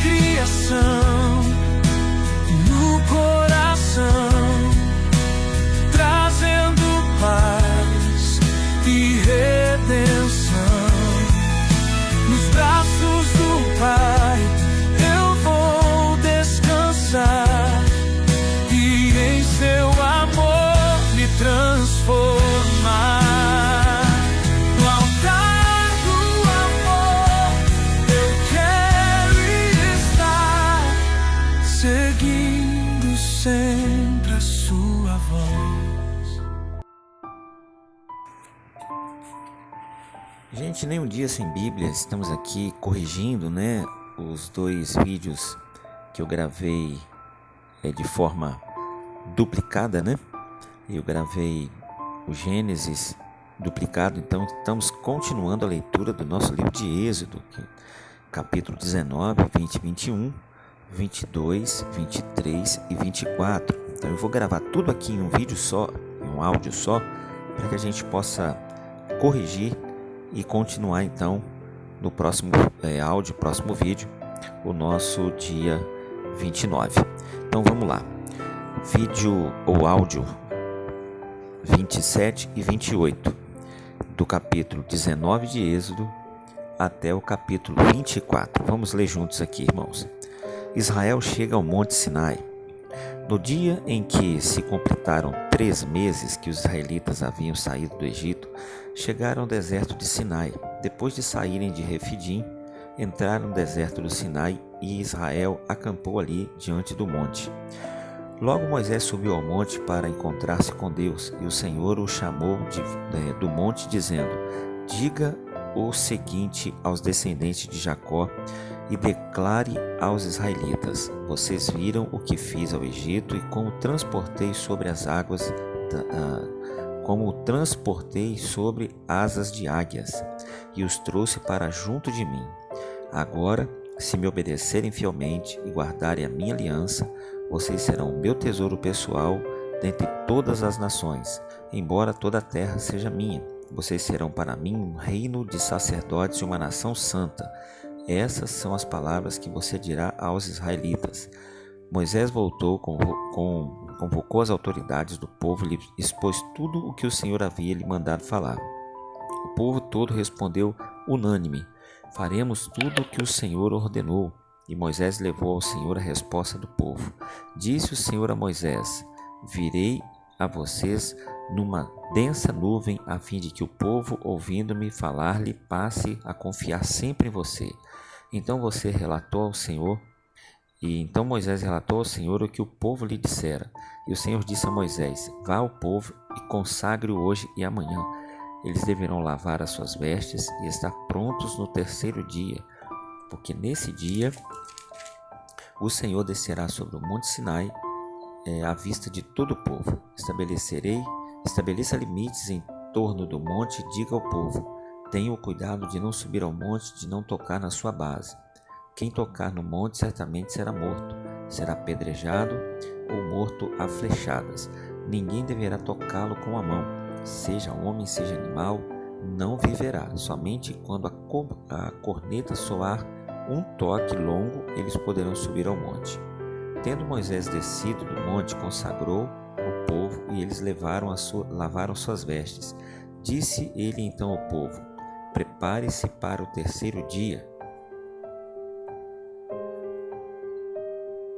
criação no coração, trazendo paz e redenção. Nos braços do Pai eu vou descansar e em seu amor me transformar. No altar do amor eu quero estar, seguindo sempre a sua voz. Gente, nem um dia sem Bíblia. Estamos aqui corrigindo, os 2 vídeos que eu gravei de forma duplicada, Eu gravei o Gênesis duplicado, então estamos continuando a leitura do nosso livro de Êxodo, capítulo 19, 20, 21, 22, 23 e 24. Então eu vou gravar tudo aqui em um vídeo só, em um áudio só, para que a gente possa corrigir e continuar então no próximo áudio, próximo vídeo, o nosso dia 29. Então vamos lá. Vídeo ou áudio 27 e 28 do capítulo 19 de Êxodo até o capítulo 24. Vamos ler juntos aqui, irmãos. Israel chega ao Monte Sinai. No dia em que se completaram 3 meses que os israelitas haviam saído do Egito, chegaram ao deserto de Sinai. Depois de saírem de Refidim, entraram no deserto do Sinai e Israel acampou ali diante do monte. Logo Moisés subiu ao monte para encontrar-se com Deus, e o Senhor o chamou do monte, dizendo: diga o seguinte aos descendentes de Jacó e declare aos israelitas: vocês viram o que fiz ao Egito e como transportei sobre as águas, como transportei sobre asas de águias e os trouxe para junto de mim. Agora, se me obedecerem fielmente e guardarem a minha aliança, vocês serão o meu tesouro pessoal dentre todas as nações. Embora toda a terra seja minha, vocês serão para mim um reino de sacerdotes e uma nação santa. Essas são as palavras que você dirá aos israelitas. Moisés voltou, convocou as autoridades do povo e lhe expôs tudo o que o Senhor havia lhe mandado falar. O povo todo respondeu unânime: faremos tudo o que o Senhor ordenou. E Moisés levou ao Senhor a resposta do povo. Disse o Senhor a Moisés: virei a vocês numa densa nuvem, a fim de que o povo, ouvindo-me falar-lhe, passe a confiar sempre em você. Então Moisés relatou ao Senhor o que o povo lhe dissera. E o Senhor disse a Moisés: vá ao povo e consagre-o hoje e amanhã. Eles deverão lavar as suas vestes e estar prontos no 3º dia, porque nesse dia o Senhor descerá sobre o Monte Sinai à vista de todo o povo. Estabeleça limites em torno do monte e diga ao povo: tenha o cuidado de não subir ao monte, de não tocar na sua base. Quem tocar no monte certamente será morto, será apedrejado ou morto a flechadas. Ninguém deverá tocá-lo com a mão, seja homem, seja animal, não viverá. Somente quando a corneta soar um toque longo, eles poderão subir ao monte. Tendo Moisés descido do monte, consagrou o povo e eles lavaram suas vestes. Disse ele então ao povo: prepare-se para o 3º dia.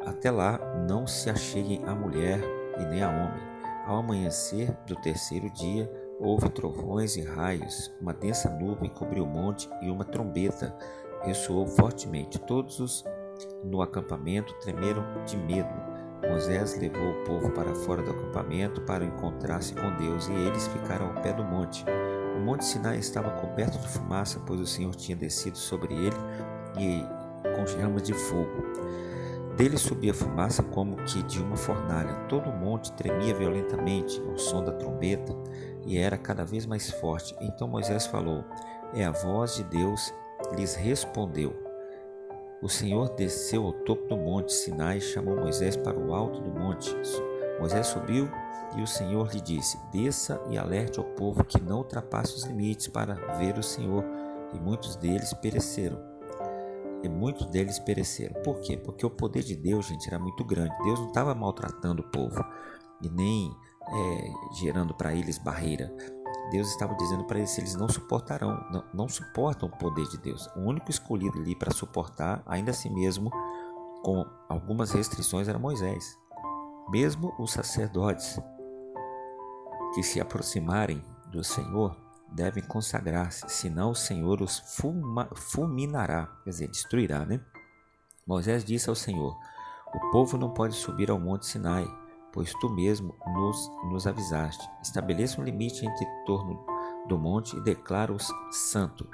Até lá não se acheguem a mulher e nem a homem. Ao amanhecer do 3º dia, houve trovões e raios, uma densa nuvem cobriu o monte e uma trombeta ressoou fortemente. Todos no acampamento tremeram de medo. Moisés levou o povo para fora do acampamento para encontrar-se com Deus, e eles ficaram ao pé do monte. O monte Sinai estava coberto de fumaça, pois o Senhor tinha descido sobre ele e com chamas de fogo. Dele subia fumaça como que de uma fornalha. Todo o monte tremia violentamente ao som da trombeta e era cada vez mais forte. Então Moisés falou: é a voz de Deus. Lhes respondeu. O Senhor desceu ao topo do monte Sinai e chamou Moisés para o alto do monte. Moisés subiu e o Senhor lhe disse: desça e alerte ao povo que não ultrapasse os limites para ver o Senhor. E muitos deles pereceram. e muitos deles pereceram. Por quê? Porque o poder de Deus, gente, era muito grande. Deus não estava maltratando o povo e nem gerando para eles barreira. Deus estava dizendo para eles que eles não suportarão, não suportam o poder de Deus. O único escolhido ali para suportar, ainda assim mesmo, com algumas restrições, era Moisés. Mesmo os sacerdotes que se aproximarem do Senhor devem consagrar-se, senão o Senhor os fulminará, quer dizer, destruirá, né? Moisés disse ao Senhor: o povo não pode subir ao monte Sinai, pois tu mesmo nos avisaste. Estabeleça um limite em torno do monte e declara-os santo.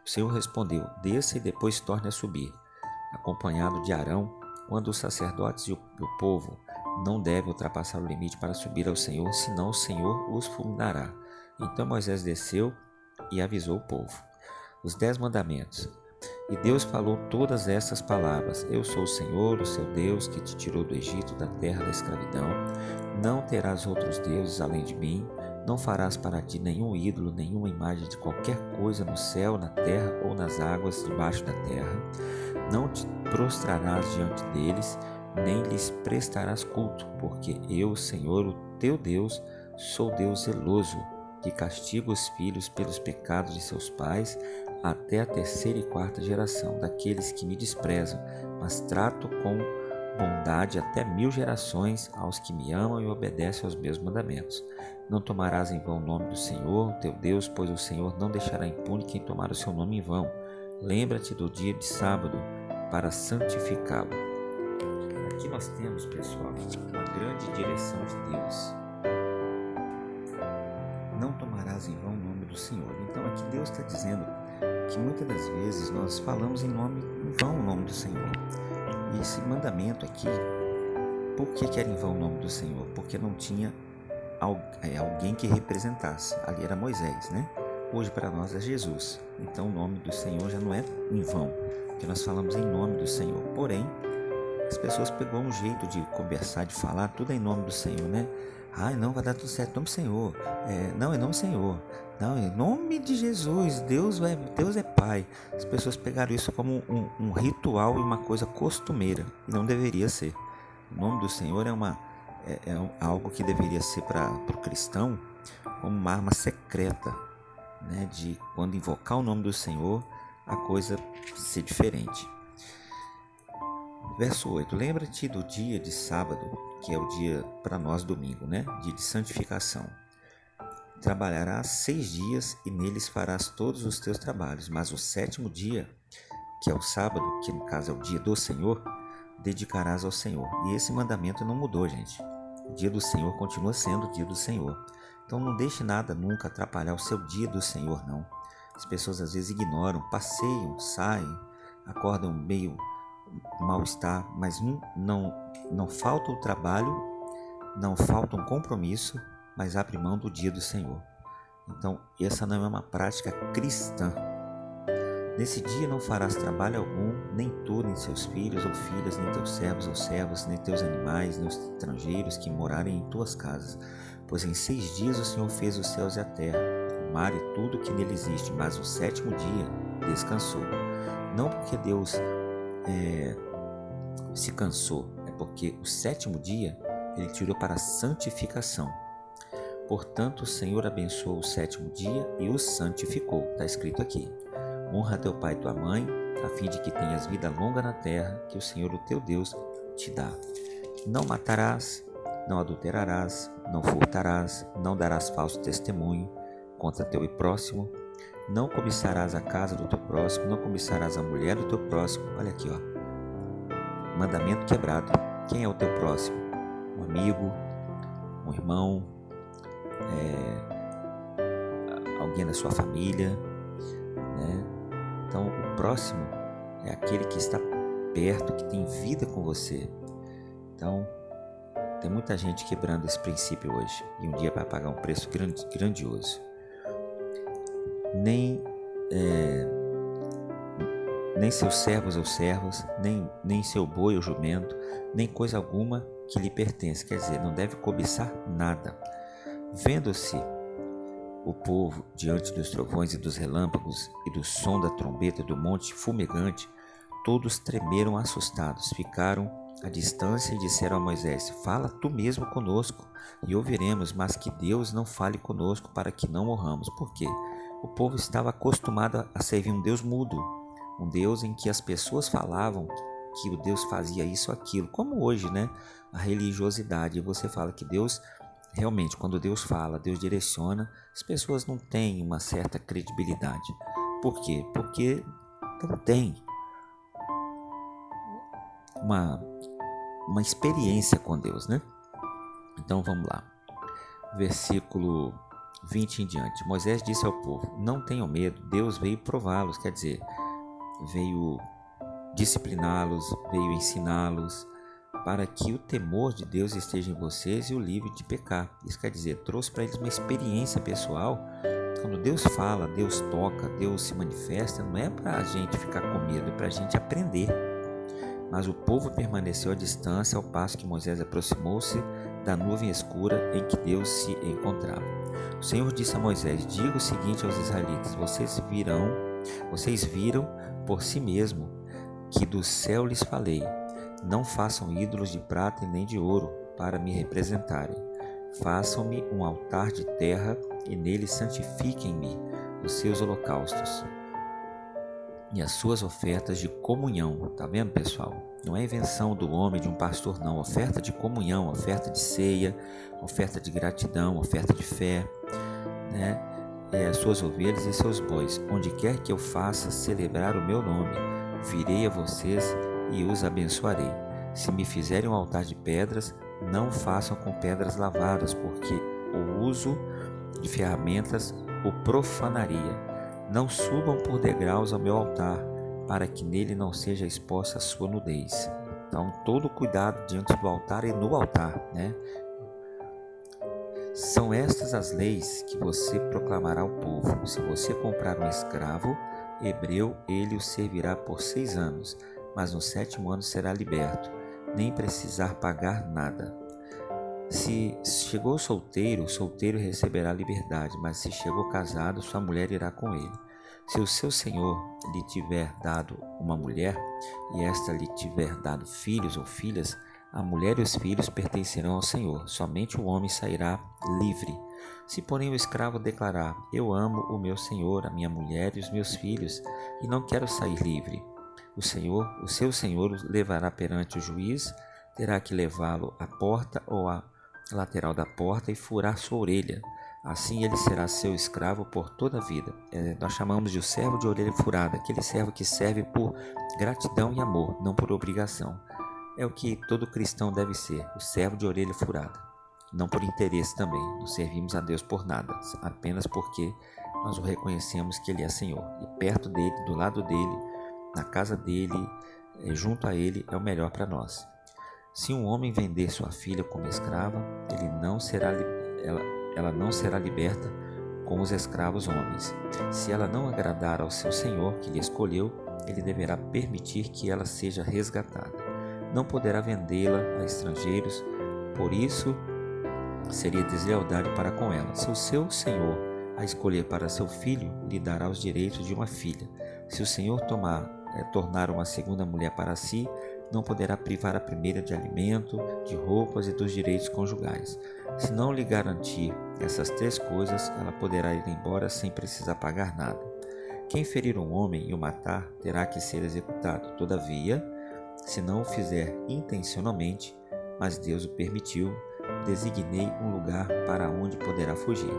O Senhor respondeu: desça e depois torne a subir, acompanhado de Arão. Quando os sacerdotes e o povo não devem ultrapassar o limite para subir ao Senhor, senão o Senhor os fulminará. Então Moisés desceu e avisou o povo. Os 10 mandamentos. E Deus falou todas estas palavras: eu sou o Senhor, o seu Deus, que te tirou do Egito, da terra da escravidão. Não terás outros deuses além de mim. Não farás para ti nenhum ídolo, nenhuma imagem de qualquer coisa no céu, na terra ou nas águas debaixo da terra. Não te prostrarás diante deles, nem lhes prestarás culto, porque eu, Senhor, o teu Deus, sou Deus zeloso, que castiga os filhos pelos pecados de seus pais, até a 3ª e 4ª geração daqueles que me desprezam, mas trato com bondade até 1000 gerações aos que me amam e obedecem aos meus mandamentos. Não tomarás em vão o nome do Senhor, teu Deus, pois o Senhor não deixará impune quem tomar o seu nome em vão. Lembra-te do dia de sábado para santificá-lo. Aqui nós temos, pessoal, uma grande direção de Deus. Não tomarás em vão o nome do Senhor. Então aqui Deus está dizendo que muitas das vezes nós falamos em vão o nome do Senhor. E esse mandamento aqui, por que era em vão o nome do Senhor? Porque não tinha alguém que representasse. Ali era Moisés, né? Hoje para nós é Jesus. Então o nome do Senhor já não é em vão, porque nós falamos em nome do Senhor. Porém, as pessoas pegou um jeito de conversar, de falar, tudo em nome do Senhor, né? Ai, não, vai dar tudo certo, em nome do Senhor. Não, em nome do Senhor. Não, em nome de Jesus, Deus é Pai. As pessoas pegaram isso como um ritual e uma coisa costumeira, e não deveria ser. O nome do Senhor é algo que deveria ser para o cristão como uma arma secreta, né? De quando invocar o nome do Senhor, a coisa ser diferente. Verso 8. Lembra-te do dia de sábado, que é o dia para nós domingo, né? Dia de santificação. Trabalharás 6 dias e neles farás todos os teus trabalhos, mas o 7º dia, que é o sábado, que no caso é o dia do Senhor, dedicarás ao Senhor. E esse mandamento não mudou, gente. O dia do Senhor continua sendo o dia do Senhor. Então não deixe nada nunca atrapalhar o seu dia do Senhor, não. As pessoas às vezes ignoram, passeiam, saem, acordam meio mal-estar, mas não falta o trabalho, não falta um compromisso, mas abre mão do dia do Senhor. Então essa não é uma prática cristã. Nesse dia não farás trabalho algum, nem tu, nem seus filhos ou filhas, nem teus servos ou servas, nem teus animais, nem os estrangeiros que morarem em tuas casas. Pois em 6 dias o Senhor fez os céus e a terra, o mar e tudo que nele existe, mas o 7º dia descansou. Não porque Deus se cansou, é porque o 7º dia ele tirou para a santificação. Portanto, o Senhor abençoou o 7º dia e o santificou. Está escrito aqui: honra teu pai e tua mãe, a fim de que tenhas vida longa na terra, que o Senhor, o teu Deus, te dá. Não matarás, não adulterarás, não furtarás, não darás falso testemunho contra teu próximo, não cobiçarás a casa do teu próximo, não cobiçarás a mulher do teu próximo. Olha aqui, ó. Mandamento quebrado. Quem é o teu próximo? Um amigo, um irmão, alguém da sua família, né? Então o próximo é aquele que está perto, que tem vida com você. Então tem muita gente quebrando esse princípio hoje, e um dia vai pagar um preço grandioso. Nem seus servos ou servas, nem seu boi ou jumento, nem coisa alguma que lhe pertence, quer dizer, não deve cobiçar nada. Vendo-se o povo diante dos trovões e dos relâmpagos e do som da trombeta do monte fumegante, todos tremeram assustados, ficaram à distância e disseram a Moisés: fala tu mesmo conosco e ouviremos, mas que Deus não fale conosco para que não morramos. Por quê? O povo estava acostumado a servir um Deus mudo, um Deus em que as pessoas falavam que o Deus fazia isso ou aquilo, como hoje, né? A religiosidade, você fala que Deus, realmente, quando Deus fala, Deus direciona, as pessoas não têm uma certa credibilidade. Por quê? Porque não tem uma experiência com Deus, né? Então vamos lá. Versículo 20 em diante. Moisés disse ao povo: não tenham medo, Deus veio prová-los, quer dizer, veio discipliná-los, veio ensiná-los, para que o temor de Deus esteja em vocês e o livre de pecar. Isso quer dizer, trouxe para eles uma experiência pessoal. Quando Deus fala, Deus toca, Deus se manifesta, não é para a gente ficar com medo, é para a gente aprender. Mas o povo permaneceu à distância ao passo que Moisés aproximou-se da nuvem escura em que Deus se encontrava. O Senhor disse a Moisés: diga o seguinte aos israelitas: vocês viram por si mesmo que do céu lhes falei. Não façam ídolos de prata e nem de ouro para me representarem. Façam-me um altar de terra e nele santifiquem-me os seus holocaustos e as suas ofertas de comunhão. Tá vendo, pessoal? Não é invenção do homem, de um pastor, não. Oferta de comunhão, oferta de ceia, oferta de gratidão, oferta de fé, né? Suas ovelhas e seus bois. Onde quer que eu faça celebrar o meu nome, virei a vocês e os abençoarei. Se me fizerem um altar de pedras, não façam com pedras lavadas, porque o uso de ferramentas o profanaria. Não subam por degraus ao meu altar, para que nele não seja exposta a sua nudez. Então, todo cuidado diante do altar e no altar, né? São estas as leis que você proclamará ao povo. Se você comprar um escravo hebreu, ele o servirá por 6 anos, mas no 7º ano será liberto, nem precisar pagar nada. Se chegou solteiro, o solteiro receberá liberdade, mas se chegou casado, sua mulher irá com ele. Se o seu senhor lhe tiver dado uma mulher, e esta lhe tiver dado filhos ou filhas, a mulher e os filhos pertencerão ao Senhor, somente o homem sairá livre. Se porém o escravo declarar: eu amo o meu senhor, a minha mulher e os meus filhos, e não quero sair livre, o seu senhor o levará perante o juiz, terá que levá-lo à porta ou à lateral da porta e furar sua orelha. Assim ele será seu escravo por toda a vida. Nós chamamos de o servo de orelha furada, aquele servo que serve por gratidão e amor, não por obrigação. É o que todo cristão deve ser, o servo de orelha furada. Não por interesse também, não servimos a Deus por nada, apenas porque nós o reconhecemos que Ele é Senhor. E perto dEle, do lado dEle, na casa dEle, junto a Ele, é o melhor para nós. Se um homem vender sua filha como escrava, ela não será liberta com os escravos homens. Se ela não agradar ao seu senhor que lhe escolheu, ele deverá permitir que ela seja resgatada. Não poderá vendê-la a estrangeiros, por isso seria deslealdade para com ela. Se o seu senhor a escolher para seu filho, lhe dará os direitos de uma filha. Se o senhor tornar uma segunda mulher para si, não poderá privar a primeira de alimento, de roupas e dos direitos conjugais. Se não lhe garantir essas 3 coisas, ela poderá ir embora sem precisar pagar nada. Quem ferir um homem e o matar, terá que ser executado. Todavia, se não o fizer intencionalmente, mas Deus o permitiu, designei um lugar para onde poderá fugir.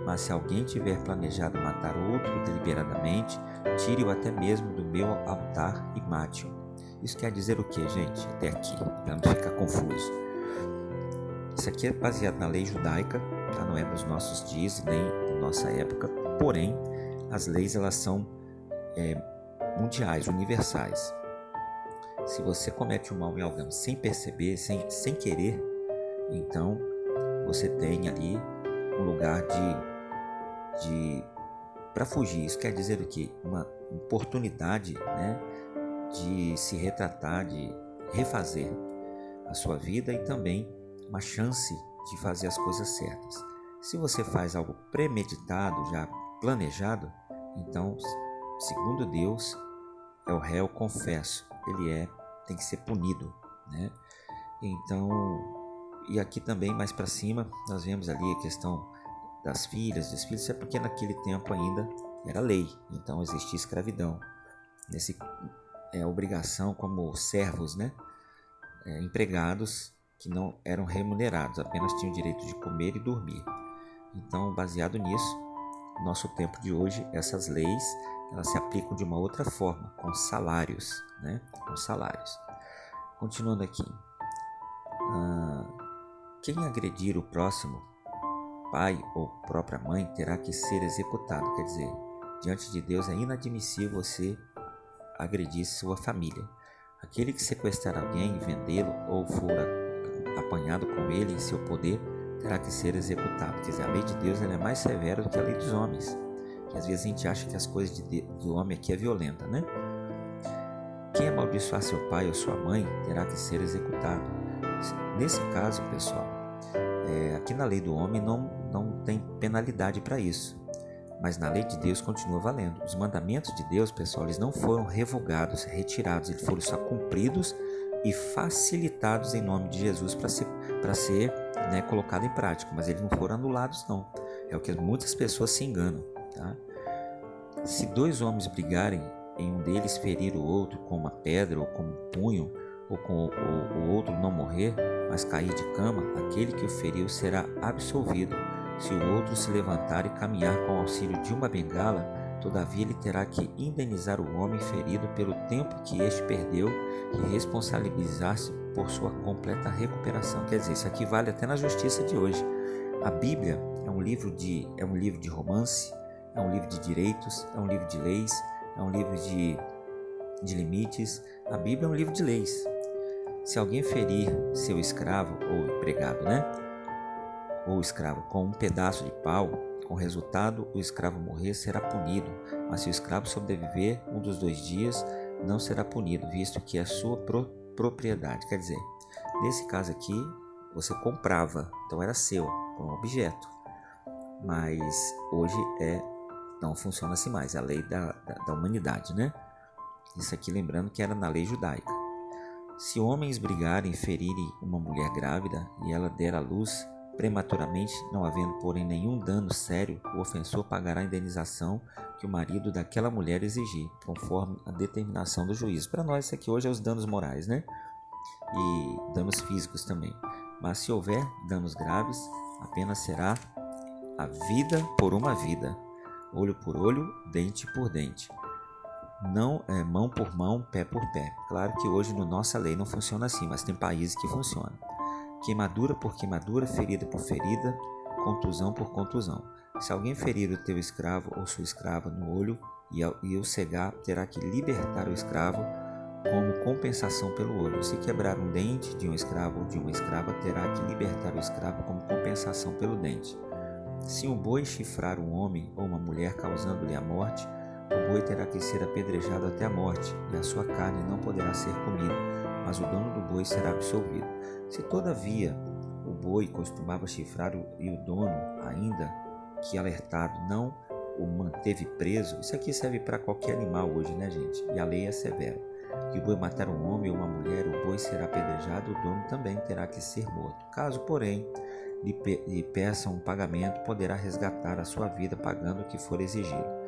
Mas se alguém tiver planejado matar outro deliberadamente, tire-o até mesmo do meu altar e mate-o. Isso quer dizer o que, gente? Até aqui, para não ficar confuso. Isso aqui é baseado na lei judaica, tá? Não é dos nossos dias, nem da nossa época. Porém, as leis elas são mundiais, universais. Se você comete um mal em alguém sem perceber, sem querer, então você tem ali um lugar para fugir. Isso quer dizer o quê? Uma oportunidade, né, de se retratar, de refazer a sua vida e também uma chance de fazer as coisas certas. Se você faz algo premeditado, já planejado, então, segundo Deus, é o réu confesso, ele tem que ser punido, né? Então, e aqui também mais para cima nós vemos ali a questão das filhas, dos filhos, é porque naquele tempo ainda era lei, então existia escravidão. Nesse obrigação como servos, né? Empregados que não eram remunerados, apenas tinham o direito de comer e dormir. Então, baseado nisso, nosso tempo de hoje, essas leis elas se aplicam de uma outra forma, com salários, né? Com salários. Continuando aqui, quem agredir o próximo, pai ou própria mãe, terá que ser executado. Quer dizer, diante de Deus é inadmissível você agredir sua família. Aquele que sequestrar alguém, vendê-lo ou for apanhado com ele em seu poder, terá que ser executado. Quer dizer, a lei de Deus ela é mais severa do que a lei dos homens. Que às vezes a gente acha que as coisas do homem aqui é violenta, né? Quem amaldiçoar seu pai ou sua mãe terá que ser executado. Nesse caso, pessoal, aqui na lei do homem não tem penalidade para isso. Mas na lei de Deus continua valendo. Os mandamentos de Deus, pessoal, eles não foram revogados, retirados, eles foram só cumpridos e facilitados em nome de Jesus para ser colocado em prática, mas eles não foram anulados não. É o que muitas pessoas se enganam, tá? Se dois homens brigarem e um deles ferir o outro com uma pedra ou com um punho, ou com o outro não morrer, mas cair de cama, aquele que o feriu será absolvido. Se o outro se levantar e caminhar com o auxílio de uma bengala, todavia ele terá que indenizar o homem ferido pelo tempo que este perdeu e responsabilizar-se por sua completa recuperação. Quer dizer, isso aqui vale até na justiça de hoje. A Bíblia é um livro de romance, é um livro de direitos, é um livro de leis, é um livro de limites. A Bíblia é um livro de leis. Se alguém ferir seu escravo ou empregado, ou escravo com um pedaço de pau, com resultado o escravo morrer, será punido. Mas se o escravo sobreviver um dos 2 dias, não será punido, visto que é sua propriedade. Quer dizer, nesse caso aqui, você comprava, então era seu, um objeto. Mas hoje não funciona assim mais, é a lei da humanidade, né? Isso aqui lembrando que era na lei judaica. Se homens brigarem e ferirem uma mulher grávida e ela der à luz prematuramente, não havendo porém nenhum dano sério, o ofensor pagará a indenização que o marido daquela mulher exigir, conforme a determinação do juiz. Para nós isso aqui hoje é os danos morais, né? E danos físicos também. Mas se houver danos graves, a pena será a vida por uma vida, olho por olho, dente por dente. Não mão por mão, pé por pé. Claro que hoje na nossa lei não funciona assim, mas tem países que funcionam. Queimadura por queimadura, ferida por ferida, contusão por contusão. Se alguém ferir o teu escravo ou sua escrava no olho e o cegar, terá que libertar o escravo como compensação pelo olho. Se quebrar um dente de um escravo ou de uma escrava, terá que libertar o escravo como compensação pelo dente. Se um boi chifrar um homem ou uma mulher causando-lhe a morte, o boi terá que ser apedrejado até a morte, e a sua carne não poderá ser comida, mas o dono do boi será absolvido. Se todavia o boi costumava chifrar e o dono, ainda que alertado, não o manteve preso, isso aqui serve para qualquer animal hoje, né, gente? E a lei é severa. Que o boi matar um homem ou uma mulher, o boi será apedrejado, o dono também terá que ser morto. Caso, porém, lhe peça um pagamento, poderá resgatar a sua vida pagando o que for exigido.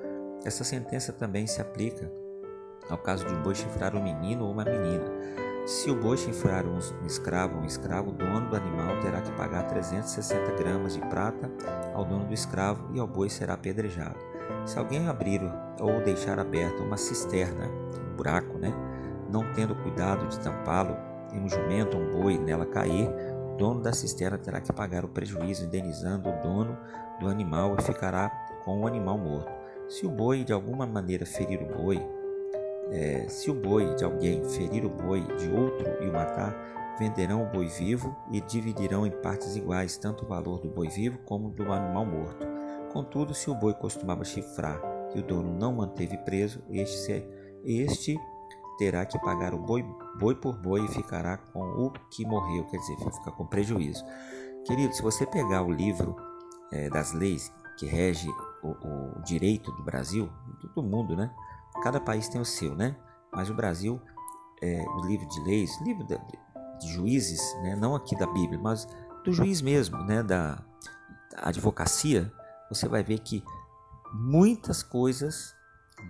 Essa sentença também se aplica ao caso de um boi chifrar um menino ou uma menina. Se o boi chifrar um escravo, o dono do animal terá que pagar 360 gramas de prata ao dono do escravo e ao boi será apedrejado. Se alguém abrir ou deixar aberta uma cisterna, um buraco, não tendo cuidado de tampá-lo, e um jumento ou um boi nela cair, o dono da cisterna terá que pagar o prejuízo, indenizando o dono do animal e ficará com o animal morto. Se o boi de alguma maneira ferir o boi, se o boi de alguém ferir o boi de outro e o matar, venderão o boi vivo e dividirão em partes iguais tanto o valor do boi vivo como do animal morto. Contudo, se o boi costumava chifrar e o dono não manteve preso, este terá que pagar o boi por boi e ficará com o que morreu, quer dizer, fica com prejuízo. Querido, se você pegar o livro das leis que rege o direito do Brasil, do mundo, cada país tem o seu, mas o Brasil, o livro de leis, livro de juízes, né? Não aqui da Bíblia, mas do juiz mesmo, né? Da advocacia, você vai ver que muitas coisas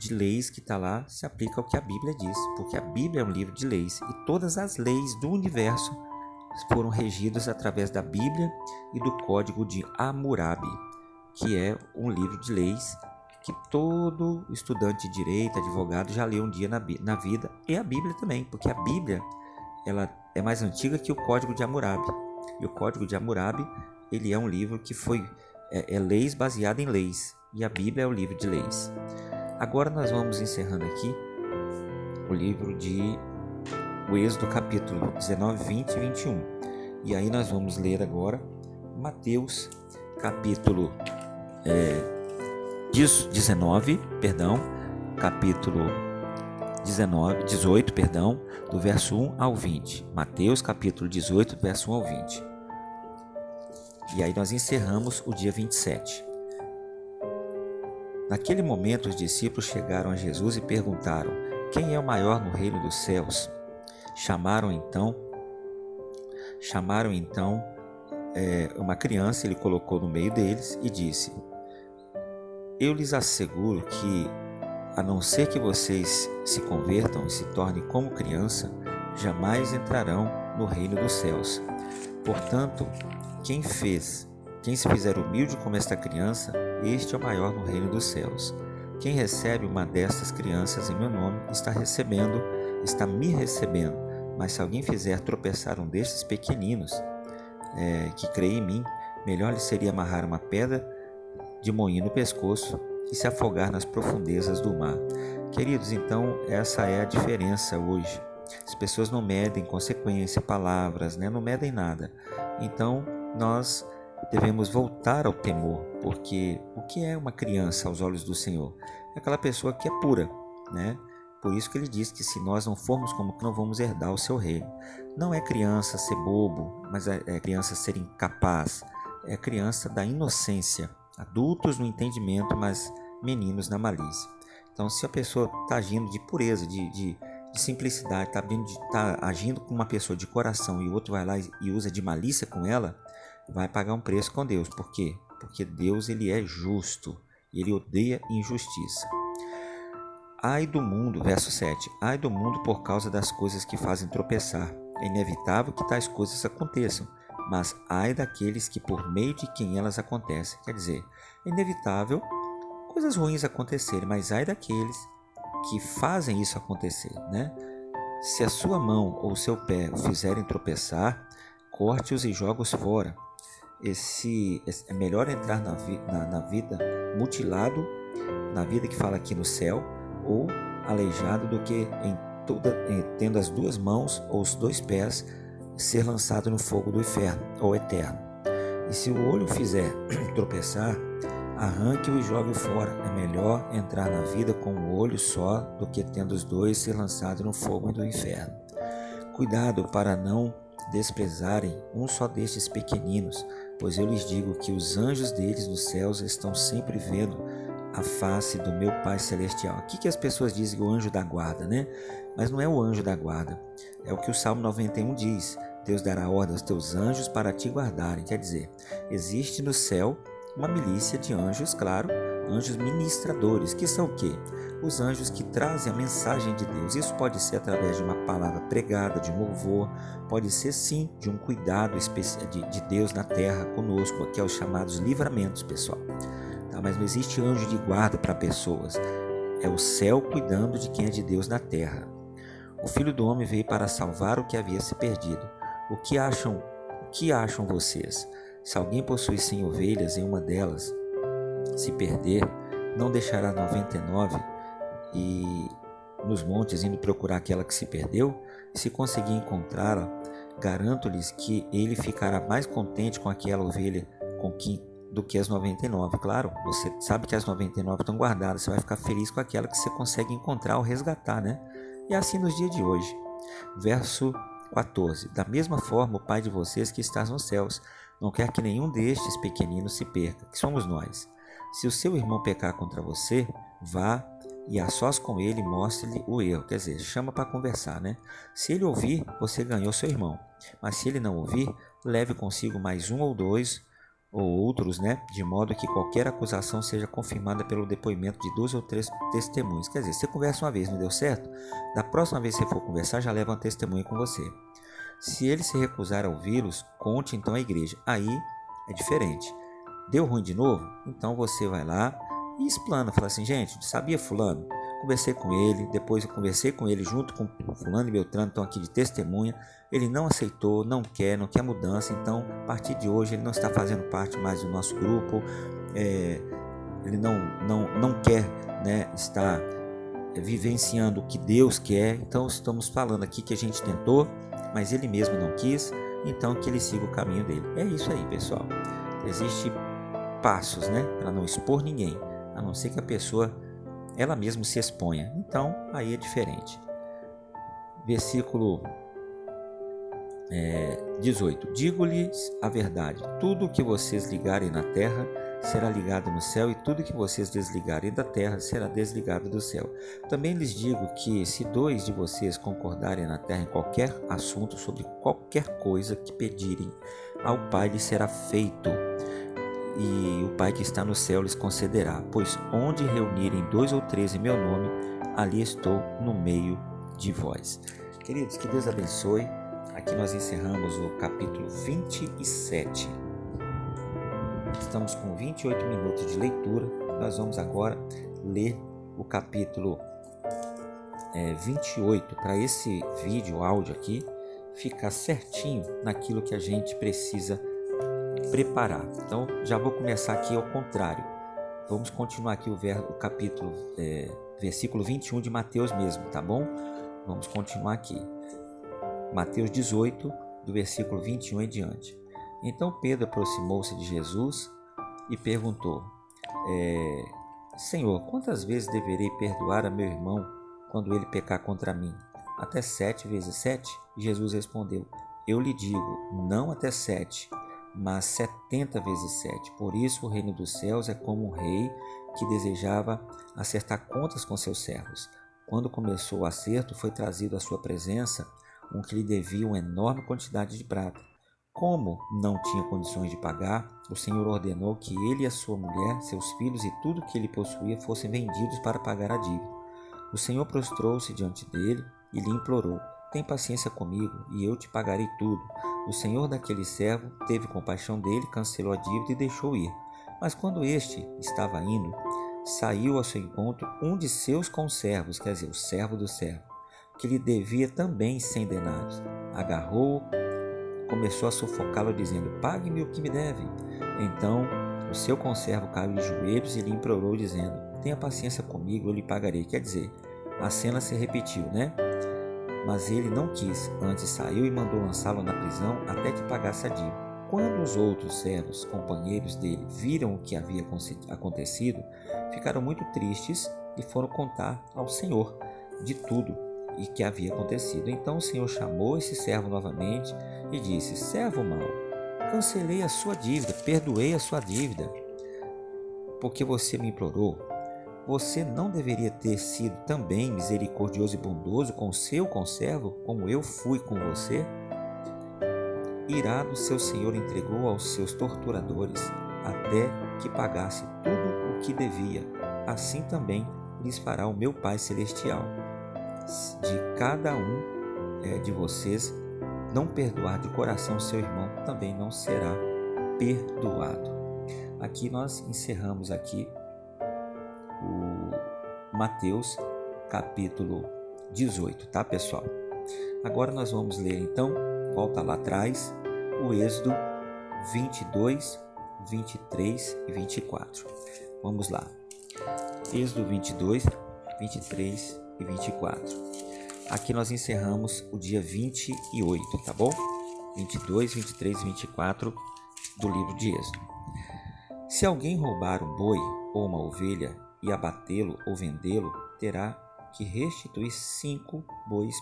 de leis que está lá se aplicam ao que a Bíblia diz, porque a Bíblia é um livro de leis e todas as leis do universo foram regidas através da Bíblia e do Código de Hammurabi, que é um livro de leis que todo estudante de direito, advogado já leu um dia na vida, e a Bíblia também, porque a Bíblia ela é mais antiga que o Código de Hammurabi, e o Código de Hammurabi ele é um livro que foi leis baseado em leis, e a Bíblia é o livro de leis. Agora nós vamos encerrando aqui o livro de o Êxodo capítulo 19, 20 e 21. E aí nós vamos ler agora Mateus capítulo 18, do verso 1 ao 20. Mateus capítulo 18, verso 1 ao 20. E aí nós encerramos o dia 27. Naquele momento os discípulos chegaram a Jesus e perguntaram: quem é o maior no reino dos céus? Chamaram então uma criança, ele colocou no meio deles e disse: eu lhes asseguro que, a não ser que vocês se convertam e se tornem como criança, jamais entrarão no reino dos céus. Portanto, quem se fizer humilde como esta criança, este é o maior no reino dos céus. Quem recebe uma destas crianças em meu nome está me recebendo. Mas se alguém fizer tropeçar um destes pequeninos que crê em mim, melhor lhe seria amarrar uma pedra de moinho no pescoço e se afogar nas profundezas do mar. Queridos, então essa é a diferença hoje. As pessoas não medem consequência, palavras, né? Não medem nada. Então nós devemos voltar ao temor, porque o que é uma criança aos olhos do Senhor? É aquela pessoa que é pura, né? Por isso que ele diz que se nós não formos como que não vamos herdar o seu reino. Não é criança ser bobo, mas é criança ser incapaz. É criança da inocência. Adultos no entendimento, mas meninos na malícia. Então, se a pessoa está agindo de pureza, de simplicidade, está agindo com uma pessoa de coração e o outro vai lá e usa de malícia com ela, vai pagar um preço com Deus. Por quê? Porque Deus ele é justo e ele odeia injustiça. Ai do mundo, verso 7, ai do mundo por causa das coisas que fazem tropeçar. É inevitável que tais coisas aconteçam, mas ai daqueles que por meio de quem elas acontecem. Quer dizer, é inevitável coisas ruins acontecerem, mas ai daqueles que fazem isso acontecer, né? Se a sua mão ou o seu pé o fizerem tropeçar, corte-os e joga-os fora. É melhor entrar na vida mutilado, na vida que fala aqui no céu, ou aleijado, do que tendo as duas mãos ou os dois pés ser lançado no fogo do inferno ou eterno. E se o olho fizer tropeçar, arranque-o e jogue-o fora. É melhor entrar na vida com um olho só do que tendo os dois ser lançados no fogo do inferno. Cuidado para não desprezarem um só destes pequeninos, pois eu lhes digo que os anjos deles nos céus estão sempre vendo a face do meu Pai Celestial. Aqui que as pessoas dizem o anjo da guarda, né? Mas não é o anjo da guarda. É o que o Salmo 91 diz: Deus dará ordem aos teus anjos para te guardarem. Quer dizer, existe no céu uma milícia de anjos, claro, anjos ministradores, que são o quê? Os anjos que trazem a mensagem de Deus. Isso pode ser através de uma palavra pregada, de um louvor, pode ser sim de um cuidado de Deus na terra conosco, que é os chamados livramentos, pessoal. Mas não existe anjo de guarda para pessoas. É o céu cuidando de quem é de Deus na terra. O Filho do Homem veio para salvar o que havia se perdido. O que acham vocês? Se alguém possui 100 ovelhas e uma delas se perder, não deixará 99 e nos montes indo procurar aquela que se perdeu? Se conseguir encontrá-la, garanto-lhes que ele ficará mais contente com aquela ovelha do que as 99. Claro, você sabe que as 99 estão guardadas, você vai ficar feliz com aquela que você consegue encontrar ou resgatar, né? E assim nos dias de hoje. Verso 14. Da mesma forma, o Pai de vocês que está nos céus não quer que nenhum destes pequeninos se perca, que somos nós. Se o seu irmão pecar contra você, vá e a sós com ele mostre-lhe o erro. Quer dizer, chama para conversar, né? Se ele ouvir, você ganhou seu irmão. Mas se ele não ouvir, leve consigo mais um ou dois ou outros, né? De modo que qualquer acusação seja confirmada pelo depoimento de 2 ou 3 testemunhas. Quer dizer, você conversa uma vez, não deu certo? Da próxima vez que você for conversar, já leva uma testemunha com você. Se ele se recusar a ouvi-los, conte então à igreja. Aí é diferente. Deu ruim de novo? Então você vai lá e explana. Fala assim, gente, sabia fulano? Conversei com ele, depois eu conversei com ele junto com fulano e Beltrano, estão aqui de testemunha. Ele não aceitou, não quer mudança. Então, a partir de hoje, ele não está fazendo parte mais do nosso grupo. Ele não quer, né, estar vivenciando o que Deus quer. Então, estamos falando aqui que a gente tentou, mas ele mesmo não quis, então que ele siga o caminho dele. É isso aí, pessoal. Existem passos, né, para não expor ninguém, a não ser que a pessoa ela mesma se exponha. Então, aí é diferente. Versículo 18. Digo-lhes a verdade, tudo o que vocês ligarem na terra será ligado no céu, e tudo que vocês desligarem da terra será desligado do céu. Também lhes digo que se 2 de vocês concordarem na terra em qualquer assunto, sobre qualquer coisa que pedirem ao Pai, lhes será feito, e o Pai que está no céu lhes concederá. Pois onde reunirem 2 ou 3 em meu nome, ali estou no meio de vós. Queridos, que Deus abençoe. Aqui nós encerramos o capítulo 27. Estamos com 28 minutos de leitura. Nós vamos agora ler o capítulo 28, para esse vídeo, áudio aqui, ficar certinho naquilo que a gente precisa preparar. Então, já vou começar aqui ao contrário. Vamos continuar aqui o capítulo, versículo 21 de Mateus mesmo, tá bom? Vamos continuar aqui. Mateus 18, do versículo 21 em diante. Então Pedro aproximou-se de Jesus e perguntou, Senhor, quantas vezes deverei perdoar a meu irmão quando ele pecar contra mim? Até 7 vezes 7? Jesus respondeu, eu lhe digo, não até 7, mas 70 vezes 7. Por isso o reino dos céus é como um rei que desejava acertar contas com seus servos. Quando começou o acerto, foi trazido à sua presença um que lhe devia uma enorme quantidade de prata. Como não tinha condições de pagar, o Senhor ordenou que ele e a sua mulher, seus filhos e tudo que ele possuía fossem vendidos para pagar a dívida. O Senhor prostrou-se diante dele e lhe implorou, tem paciência comigo e eu te pagarei tudo. O senhor daquele servo teve compaixão dele, cancelou a dívida e deixou ir. Mas quando este estava indo, saiu ao seu encontro um de seus conservos, quer dizer, o servo do servo, que lhe devia também 100 denários. Agarrou-o, começou a sufocá-lo, dizendo, pague-me o que me deve. Então o seu conservo caiu de joelhos e lhe implorou, dizendo, tenha paciência comigo, eu lhe pagarei. Quer dizer, a cena se repetiu, né? Mas ele não quis, antes saiu e mandou lançá-lo na prisão até que pagasse a dívida. Quando os outros servos, companheiros dele, viram o que havia acontecido, ficaram muito tristes e foram contar ao Senhor de tudo e que havia acontecido. Então o Senhor chamou esse servo novamente e disse, servo mau, cancelei a sua dívida, perdoei a sua dívida, porque você me implorou. Você não deveria ter sido também misericordioso e bondoso com o seu conservo, como eu fui com você? Irado, seu senhor entregou aos seus torturadores, até que pagasse tudo o que devia. Assim também lhes fará o meu Pai Celestial. De cada um de vocês não perdoar de coração seu irmão, também não será perdoado. Aqui nós encerramos aqui o Mateus capítulo 18, tá, pessoal? Agora nós vamos ler então, volta lá atrás, o Êxodo 22, 23 e 24. Vamos lá. Êxodo 22, 23 e 24. Aqui nós encerramos o dia 28, tá bom? 22, 23 e 24 do livro de Êxodo. Se alguém roubar um boi ou uma ovelha e abatê-lo ou vendê-lo, terá que restituir 5 bois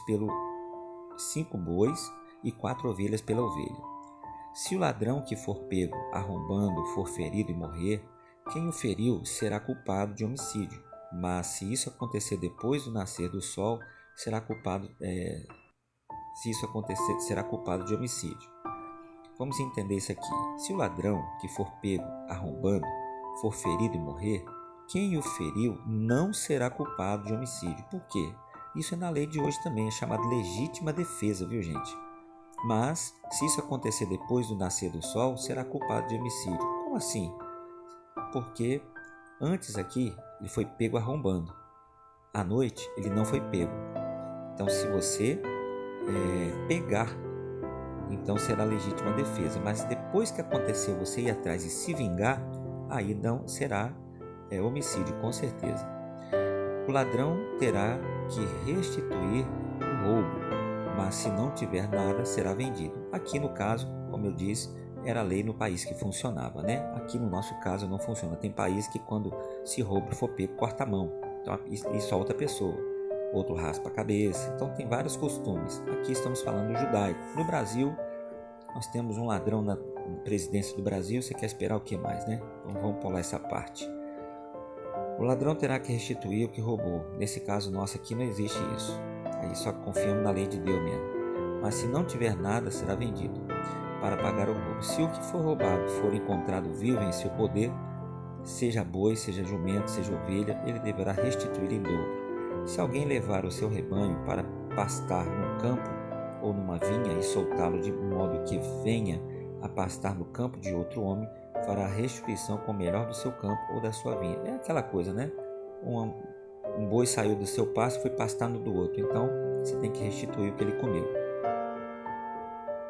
e 4 ovelhas pela ovelha. Se o ladrão que for pego arrombando for ferido e morrer, quem o feriu será culpado de homicídio, mas se isso acontecer depois do nascer do sol, será culpado de homicídio. Vamos entender isso aqui. Se o ladrão que for pego arrombando for ferido e morrer, quem o feriu não será culpado de homicídio. Por quê? Isso é na lei de hoje também, é chamado legítima defesa, viu, gente? Mas, se isso acontecer depois do nascer do sol, será culpado de homicídio. Como assim? Porque antes aqui ele foi pego arrombando. À noite ele não foi pego. Então, se você pegar, então será legítima defesa. Mas depois que aconteceu você ir atrás e se vingar, aí não será homicídio, com certeza. O ladrão terá que restituir o roubo, mas se não tiver nada, será vendido. Aqui no caso, como eu disse, era a lei no país que funcionava, né? Aqui no nosso caso não funciona. Tem país que quando se rouba e for pego, corta a mão então, e solta a pessoa. Outro raspa a cabeça. Então tem vários costumes. Aqui estamos falando do judaico. No Brasil, nós temos um ladrão na presidência do Brasil. Você quer esperar o que mais, né? Então vamos pular essa parte. O ladrão terá que restituir o que roubou. Nesse caso nosso aqui não existe isso. Aí só confiamos na lei de Deus mesmo. Mas se não tiver nada, será vendido para pagar o roubo. Se o que for roubado for encontrado vivo em seu poder, seja boi, seja jumento, seja ovelha, ele deverá restituir em dobro. Se alguém levar o seu rebanho para pastar num campo ou numa vinha e soltá-lo de modo que venha a pastar no campo de outro homem, fará restituição com o melhor do seu campo ou da sua vinha. É aquela coisa, né? Um boi saiu do seu pasto e foi pastar no do outro. Então, você tem que restituir o que ele comeu.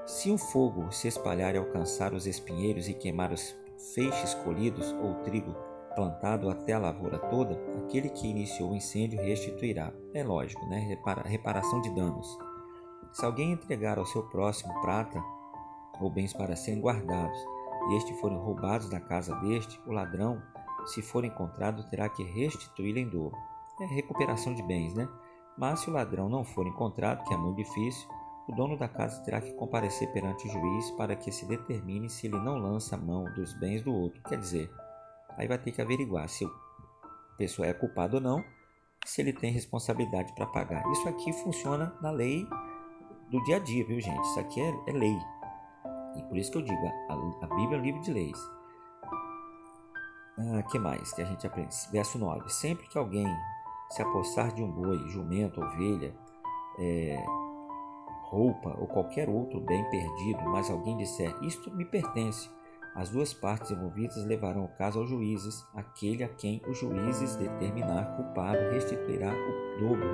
Se um fogo se espalhar e alcançar os espinheiros e queimar os feixes colhidos ou trigo plantado até a lavoura toda, aquele que iniciou o incêndio restituirá. É lógico, né? Reparação de danos. Se alguém entregar ao seu próximo prata ou bens para serem guardados, e estes forem roubados da casa deste, o ladrão, se for encontrado, terá que restituí-lo em dobro. É recuperação de bens, né? Mas se o ladrão não for encontrado, que é muito difícil, o dono da casa terá que comparecer perante o juiz para que se determine se ele não lança a mão dos bens do outro. Quer dizer, aí vai ter que averiguar se a pessoa é culpada ou não, se ele tem responsabilidade para pagar. Isso aqui funciona na lei do dia a dia, viu, gente? Isso aqui é lei. E por isso que eu digo, a Bíblia é um livro de leis. Que mais que a gente aprende? Verso 9. Sempre que alguém se apossar de um boi, jumento, ovelha, roupa ou qualquer outro bem perdido, mas alguém disser, isto me pertence, as duas partes envolvidas levarão o caso aos juízes, aquele a quem os juízes determinar culpado restituirá o dobro.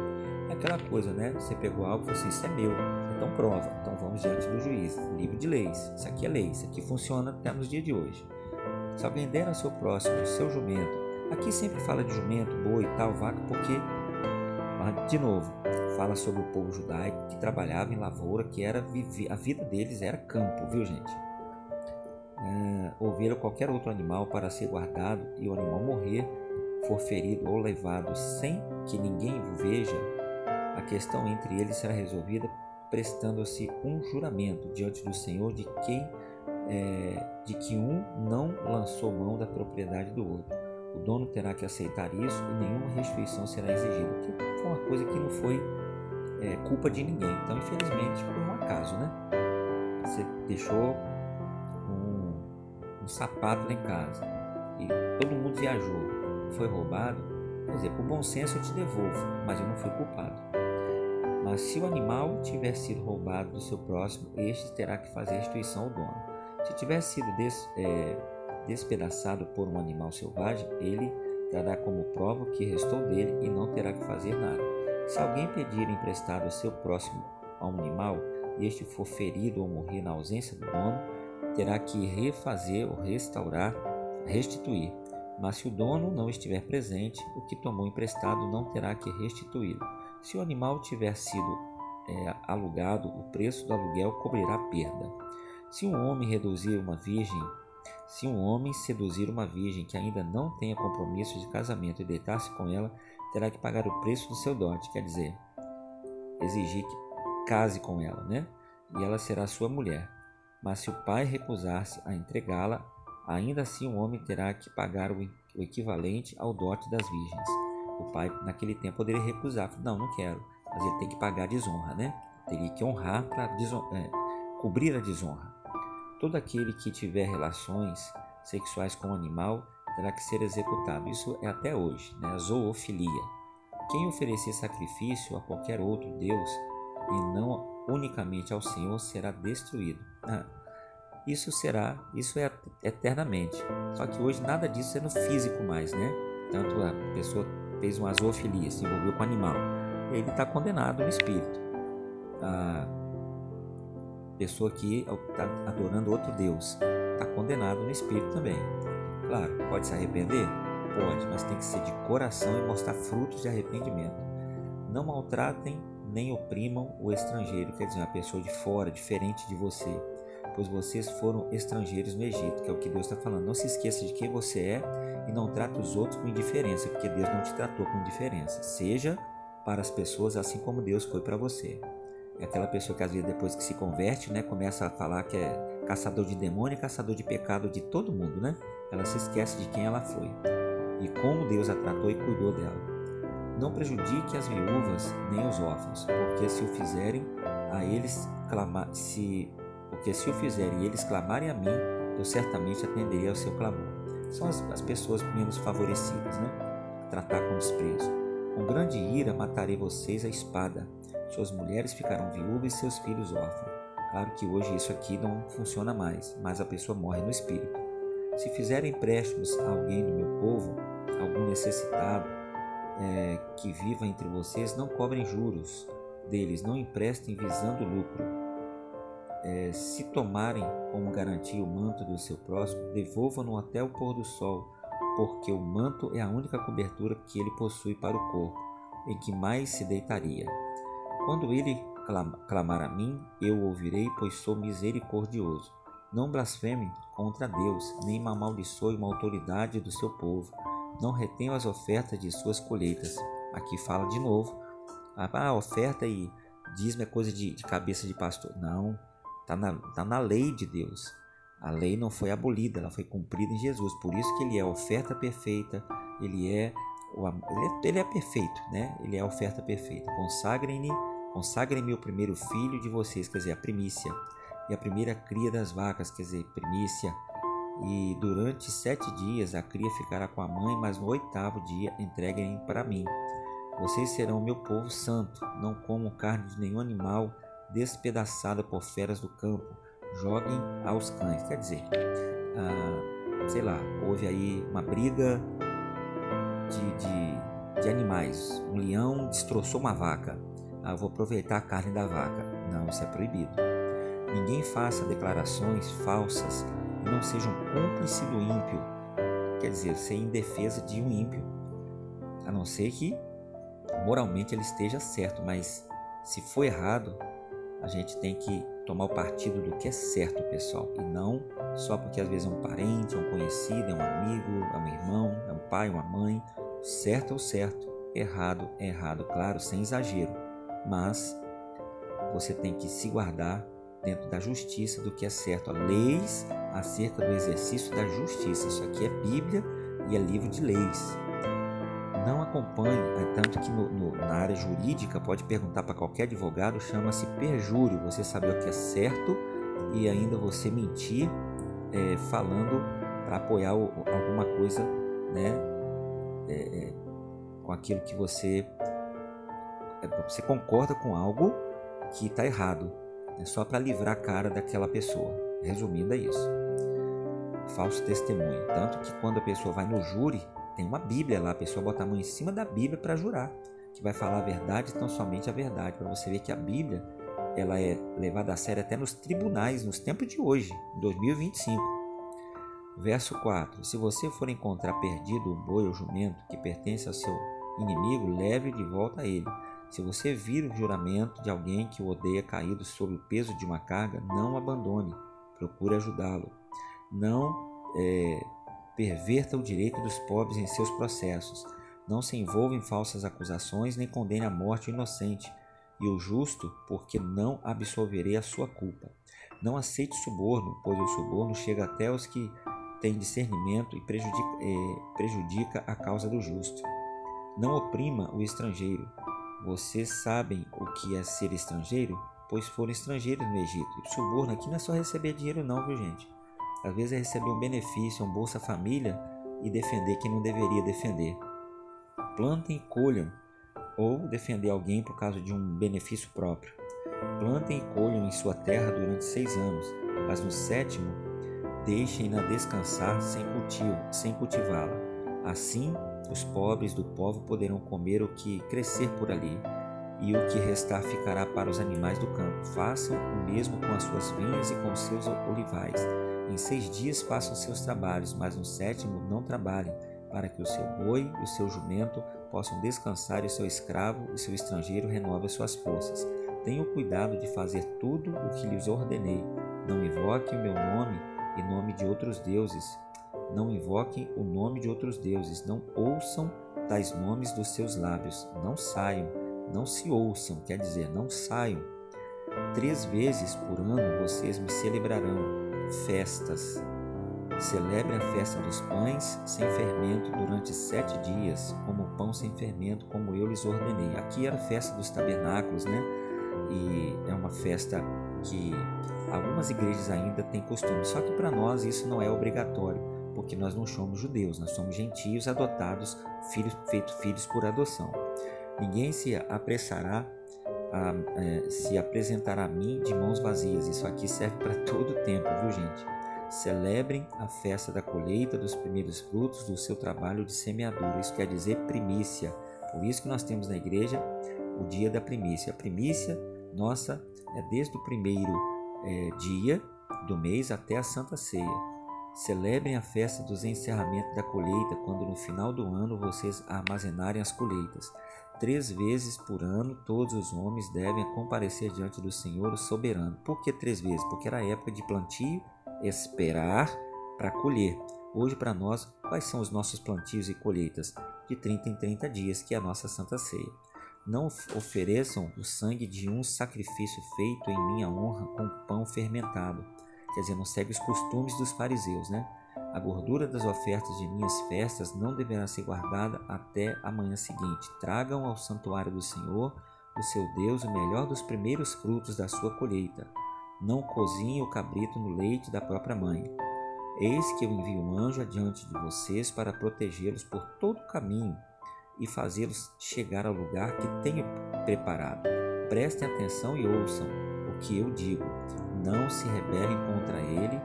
É aquela coisa, né? Você pegou algo e falou assim, isso é meu, então prova, então vamos diante do juiz. Livro de leis, isso aqui é lei, isso aqui funciona até nos dias de hoje. Se alguém der ao seu próximo o seu jumento, aqui sempre fala de jumento, boi, tal, vaca, porque, de novo, fala sobre o povo judaico que trabalhava em lavoura, que era a vida deles era campo, viu, gente? Ovelha ou qualquer outro animal para ser guardado e o animal morrer, for ferido ou levado sem que ninguém o veja, a questão entre eles será resolvida prestando-se um juramento diante do Senhor de que um não lançou mão da propriedade do outro. O dono terá que aceitar isso e nenhuma restituição será exigida, que foi uma coisa que não foi culpa de ninguém. Então, infelizmente, foi um acaso, né? Você deixou um sapato lá em casa e todo mundo viajou, foi roubado. Quer dizer, por bom senso eu te devolvo, mas eu não fui culpado. Mas se o animal tiver sido roubado do seu próximo, este terá que fazer restituição ao dono. Se tiver sido despedaçado por um animal selvagem, ele trará como prova o que restou dele e não terá que fazer nada. Se alguém pedir emprestado ao seu próximo a um animal e este for ferido ou morrer na ausência do dono, terá que refazer ou restituir. Mas se o dono não estiver presente, o que tomou emprestado não terá que restituí-lo. Se o animal tiver sido alugado, o preço do aluguel cobrirá a perda. Se um homem seduzir uma virgem que ainda não tenha compromisso de casamento e deitar-se com ela, terá que pagar o preço do seu dote, quer dizer, exigir que case com ela, né? E ela será sua mulher. Mas se o pai recusar-se a entregá-la, ainda assim o homem terá que pagar o equivalente ao dote das virgens. O pai, naquele tempo, poderia recusar. Não, não quero. Mas ele tem que pagar a desonra, né? Teria que honrar para cobrir a desonra. Todo aquele que tiver relações sexuais com o animal terá que ser executado. Isso é até hoje, né? A zoofilia. Quem oferecer sacrifício a qualquer outro Deus e não unicamente ao Senhor será destruído. Isso é eternamente. Só que hoje nada disso é no físico mais, né? Tanto a pessoa fez uma zoofilia, se envolveu com o animal, ele está condenado no espírito. A pessoa que está adorando outro Deus está condenado no espírito também. Claro, pode se arrepender? Pode, mas tem que ser de coração e mostrar frutos de arrependimento. Não maltratem nem oprimam o estrangeiro, quer dizer, uma pessoa de fora, diferente de você, pois vocês foram estrangeiros no Egito, que é o que Deus está falando. Não se esqueça de quem você é e não trate os outros com indiferença, porque Deus não te tratou com indiferença. Seja para as pessoas assim como Deus foi para você. É aquela pessoa que às vezes depois que se converte, né, começa a falar que é caçador de demônio e caçador de pecado de todo mundo, né? Ela se esquece de quem ela foi e como Deus a tratou e cuidou dela. Não prejudique as viúvas nem os órfãos, porque se o fizerem e eles clamarem a mim, eu certamente atenderei ao seu clamor. São as pessoas menos favorecidas, né? Tratar com desprezo. Com grande ira matarei vocês a espada. Suas mulheres ficarão viúvas e seus filhos órfãos. Claro que hoje isso aqui não funciona mais, mas a pessoa morre no espírito. Se fizerem empréstimos a alguém do meu povo, algum necessitado, que viva entre vocês, não cobrem juros deles, não emprestem visando lucro. Se tomarem como garantia o manto do seu próximo, devolvam-no até o pôr do sol, porque o manto é a única cobertura que ele possui para o corpo, em que mais se deitaria. Quando ele clamar a mim, eu o ouvirei, pois sou misericordioso. Não blasfeme contra Deus, nem amaldiçoe uma autoridade do seu povo. Não retenham as ofertas de suas colheitas. Aqui fala de novo. A oferta e dízimo é coisa de cabeça de pastor. Não, está na lei de Deus. A lei não foi abolida, ela foi cumprida em Jesus. Por isso que ele é a oferta perfeita, ele é perfeito, né? Ele é a oferta perfeita. Consagrem-me o primeiro filho de vocês, quer dizer, a primícia. E a primeira cria das vacas, quer dizer, primícia. E durante 7 dias a cria ficará com a mãe, mas no 8º dia entreguem para mim. Vocês serão meu povo santo, não comam carne de nenhum animal despedaçada por feras do campo, joguem aos cães. Quer dizer, houve aí uma briga de animais, um leão destroçou uma vaca, eu vou aproveitar a carne da vaca. Não, isso é proibido. Ninguém faça declarações falsas e não seja um cúmplice do ímpio, quer dizer, ser em defesa de um ímpio, a não ser que moralmente ele esteja certo, mas se for errado, a gente tem que tomar o partido do que é certo, pessoal, e não só porque às vezes é um parente, é um conhecido, é um amigo, é um irmão, é um pai, uma mãe. Certo é o certo, errado é errado, claro, sem exagero, mas você tem que se guardar dentro da justiça do que é certo. Leis acerca do exercício da justiça. Isso aqui é Bíblia e é livro de leis. Não acompanhe, tanto que na área jurídica pode perguntar para qualquer advogado, chama-se perjúrio, você saber o que é certo e ainda você mentir falando para apoiar alguma coisa, né, com aquilo que você concorda com algo que está errado, só para livrar a cara daquela pessoa. Resumindo, é isso. Falso testemunho. Tanto que quando a pessoa vai no júri, tem uma Bíblia lá, a pessoa bota a mão em cima da Bíblia para jurar, que vai falar a verdade, então somente a verdade, para você ver que a Bíblia ela é levada a sério até nos tribunais, nos tempos de hoje, em 2025. Verso 4. Se você for encontrar perdido um boi ou jumento que pertence ao seu inimigo, leve de volta a ele. Se você vir o juramento de alguém que o odeia caído sob o peso de uma carga, não o abandone, procure ajudá-lo. Não perverta o direito dos pobres em seus processos. Não se envolva em falsas acusações, nem condene à morte o inocente e o justo, porque não absolverei a sua culpa. Não aceite suborno, pois o suborno chega até os que têm discernimento e prejudica a causa do justo. Não oprima o estrangeiro. Vocês sabem o que é ser estrangeiro? Pois foram estrangeiros no Egito. E suborno aqui não é só receber dinheiro não, viu gente? Às vezes é receber um benefício, um Bolsa Família e defender quem não deveria defender. Plantem e colham, ou defender alguém por causa de um benefício próprio. Plantem e colham em sua terra durante 6 anos, mas no 7º deixem-na descansar sem cultivá-la. Assim, os pobres do povo poderão comer o que crescer por ali, e o que restar ficará para os animais do campo. Façam o mesmo com as suas vinhas e com os seus olivais. Em 6 dias façam seus trabalhos, mas no 7º não trabalhem, para que o seu boi e o seu jumento possam descansar e o seu escravo e seu estrangeiro renove suas forças. Tenham cuidado de fazer tudo o que lhes ordenei. Não invoquem o meu nome e nome de outros deuses. Não invoquem o nome de outros deuses. Não ouçam tais nomes dos seus lábios. Não saiam. Não se ouçam, quer dizer, não saiam. 3 vezes por ano vocês me celebrarão festas. Celebre a festa dos pães sem fermento durante 7 dias, como o pão sem fermento, como eu lhes ordenei. Aqui era a festa dos tabernáculos, né? E é uma festa que algumas igrejas ainda têm costume. Só que para nós isso não é obrigatório, porque nós não somos judeus, nós somos gentios adotados, feitos filhos por adoção. Ninguém se apresentará a mim de mãos vazias. Isso aqui serve para todo o tempo, viu gente? Celebrem a festa da colheita dos primeiros frutos do seu trabalho de semeadura. Isso quer dizer primícia. Por isso que nós temos na igreja o dia da primícia. A primícia nossa é desde o primeiro dia do mês até a Santa Ceia. Celebrem a festa dos encerramentos da colheita, quando no final do ano vocês armazenarem as colheitas. 3 vezes por ano todos os homens devem comparecer diante do Senhor o soberano. Por que 3 vezes? Porque era a época de plantio, esperar para colher. Hoje para nós, quais são os nossos plantios e colheitas? De 30 em 30 dias, que é a nossa Santa Ceia. Não ofereçam o sangue de um sacrifício feito em minha honra com pão fermentado. Quer dizer, não segue os costumes dos fariseus, né? A gordura das ofertas de minhas festas não deverá ser guardada até a manhã seguinte. Tragam ao santuário do Senhor, o seu Deus, o melhor dos primeiros frutos da sua colheita. Não cozinhem o cabrito no leite da própria mãe. Eis que eu envio um anjo adiante de vocês para protegê-los por todo o caminho e fazê-los chegar ao lugar que tenho preparado. Prestem atenção e ouçam o que eu digo. Não se rebelem contra ele,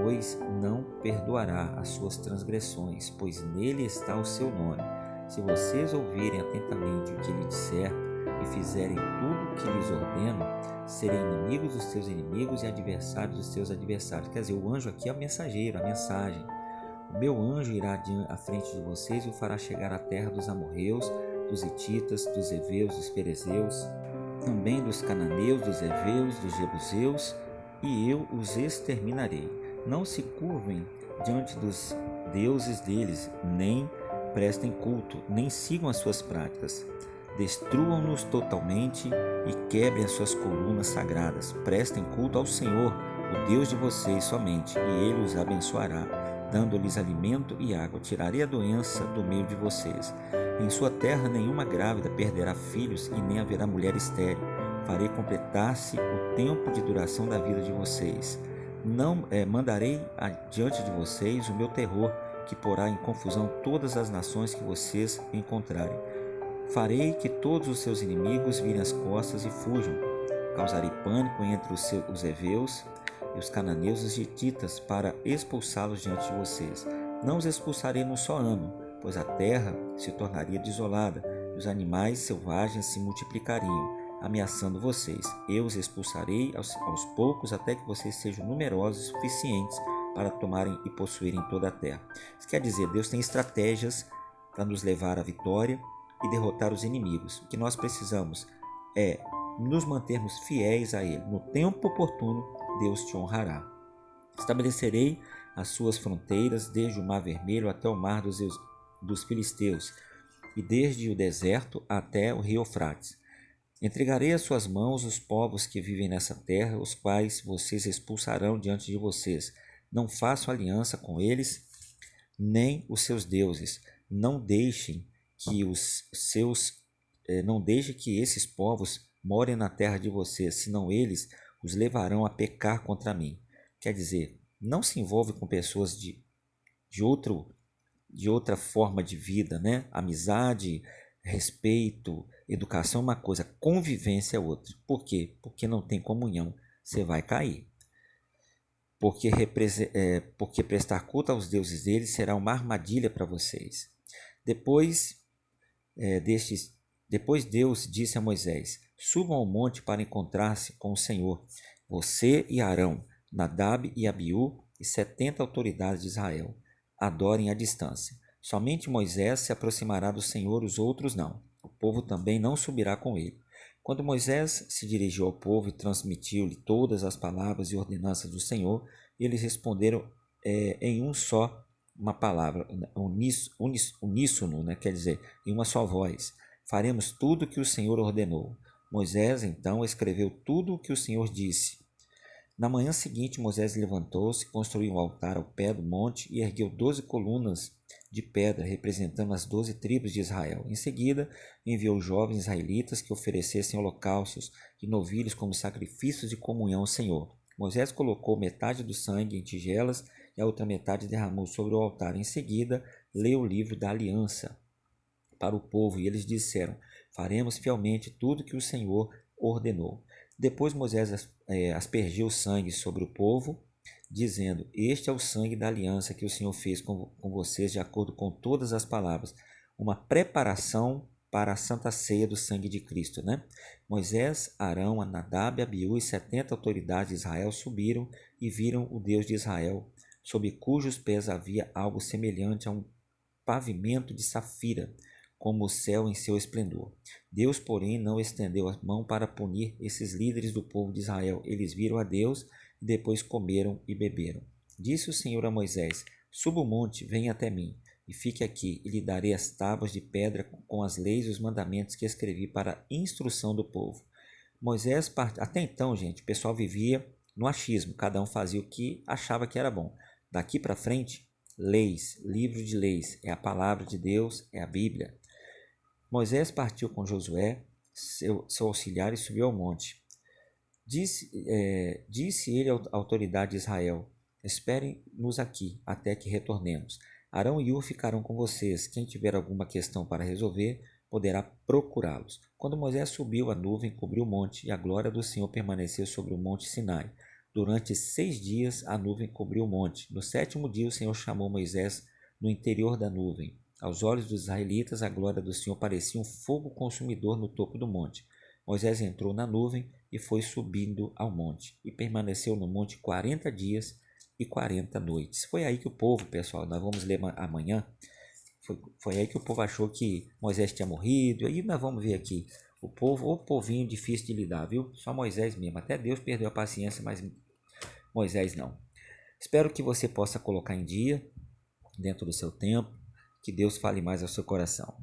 pois não perdoará as suas transgressões, pois nele está o seu nome. Se vocês ouvirem atentamente o que lhe disser e fizerem tudo o que lhes ordeno, serem inimigos dos seus inimigos e adversários dos seus adversários. Quer dizer, o anjo aqui é o mensageiro, a mensagem. O meu anjo irá à frente de vocês e o fará chegar à terra dos amorreus, dos hititas, dos heveus, dos ferezeus, também dos cananeus, dos heveus, dos jebuseus, e eu os exterminarei. Não se curvem diante dos deuses deles, nem prestem culto, nem sigam as suas práticas. Destruam-nos totalmente e quebrem as suas colunas sagradas. Prestem culto ao Senhor, o Deus de vocês somente, e Ele os abençoará, dando-lhes alimento e água. Tirarei a doença do meio de vocês. Em sua terra nenhuma grávida perderá filhos e nem haverá mulher estéril. Farei completar-se o tempo de duração da vida de vocês. Não mandarei adiante de vocês o meu terror, que porá em confusão todas as nações que vocês encontrarem. Farei que todos os seus inimigos virem as costas e fujam. Causarei pânico entre os heveus e os cananeus e os hititas para expulsá-los diante de vocês. Não os expulsarei num só ano, pois a terra se tornaria desolada e os animais selvagens se multiplicariam, ameaçando vocês. Eu os expulsarei aos poucos até que vocês sejam numerosos o suficientes para tomarem e possuírem toda a terra. Isso quer dizer, Deus tem estratégias para nos levar à vitória e derrotar os inimigos. O que nós precisamos é nos mantermos fiéis a Ele. No tempo oportuno, Deus te honrará. Estabelecerei as suas fronteiras desde o Mar Vermelho até o mar dos filisteus e desde o deserto até o rio Eufrates. Entregarei às suas mãos os povos que vivem nessa terra, os quais vocês expulsarão diante de vocês. Não façam aliança com eles, nem os seus deuses. Não deixem que não deixe que esses povos morem na terra de vocês, senão eles os levarão a pecar contra mim. Quer dizer, não se envolve com pessoas de outra forma de vida, né? Amizade, respeito, educação é uma coisa, convivência é outra. Por quê? Porque não tem comunhão, você vai cair. Porque prestar culto aos deuses deles será uma armadilha para vocês. Depois Deus disse a Moisés: subam ao monte para encontrar-se com o Senhor, você e Arão, Nadab e Abiú e 70 autoridades de Israel. Adorem à distância. Somente Moisés se aproximará do Senhor, os outros não. O povo também não subirá com ele. Quando Moisés se dirigiu ao povo e transmitiu-lhe todas as palavras e ordenanças do Senhor, eles responderam em uma palavra, uníssono, né? Quer dizer, em uma só voz: faremos tudo o que o Senhor ordenou. Moisés então escreveu tudo o que o Senhor disse. Na manhã seguinte, Moisés levantou-se, construiu um altar ao pé do monte e ergueu 12 colunas de pedra, representando as 12 tribos de Israel. Em seguida, enviou jovens israelitas que oferecessem holocaustos e novilhos como sacrifícios de comunhão ao Senhor. Moisés colocou metade do sangue em tigelas e a outra metade derramou sobre o altar. Em seguida, leu o livro da aliança para o povo e eles disseram: faremos fielmente tudo que o Senhor ordenou. Depois Moisés aspergiu o sangue sobre o povo, dizendo: este é o sangue da aliança que o Senhor fez com vocês, de acordo com todas as palavras, uma preparação para a santa ceia do sangue de Cristo, né? Moisés, Arão, Nadab, Abiú e 70 autoridades de Israel subiram e viram o Deus de Israel, sob cujos pés havia algo semelhante a um pavimento de safira, como o céu em seu esplendor. Deus, porém, não estendeu a mão para punir esses líderes do povo de Israel. Eles viram a Deus e depois comeram e beberam. Disse o Senhor a Moisés: suba o monte, venha até mim, e fique aqui, e lhe darei as tábuas de pedra com as leis e os mandamentos que escrevi para a instrução do povo. Moisés partiu. Até então, gente, o pessoal vivia no achismo, cada um fazia o que achava que era bom. Daqui para frente, leis, livro de leis, é a palavra de Deus, é a Bíblia. Moisés partiu com Josué, seu auxiliar, e subiu ao monte. Disse ele à autoridade de Israel: esperem-nos aqui, até que retornemos. Arão e Hur ficarão com vocês. Quem tiver alguma questão para resolver, poderá procurá-los. Quando Moisés subiu, a nuvem cobriu o monte, e a glória do Senhor permaneceu sobre o monte Sinai. Durante 6 dias a nuvem cobriu o monte. No 7º dia o Senhor chamou Moisés no interior da nuvem. Aos olhos dos israelitas, a glória do Senhor parecia um fogo consumidor no topo do monte. Moisés entrou na nuvem e foi subindo ao monte, e permaneceu no monte 40 dias e 40 noites. Foi aí que o povo, pessoal, nós vamos ler amanhã, foi aí que o povo achou que Moisés tinha morrido. Aí nós vamos ver aqui, o povinho difícil de lidar, viu? Só Moisés mesmo, até Deus perdeu a paciência, mas Moisés não. Espero que você possa colocar em dia, dentro do seu tempo, que Deus fale mais ao seu coração.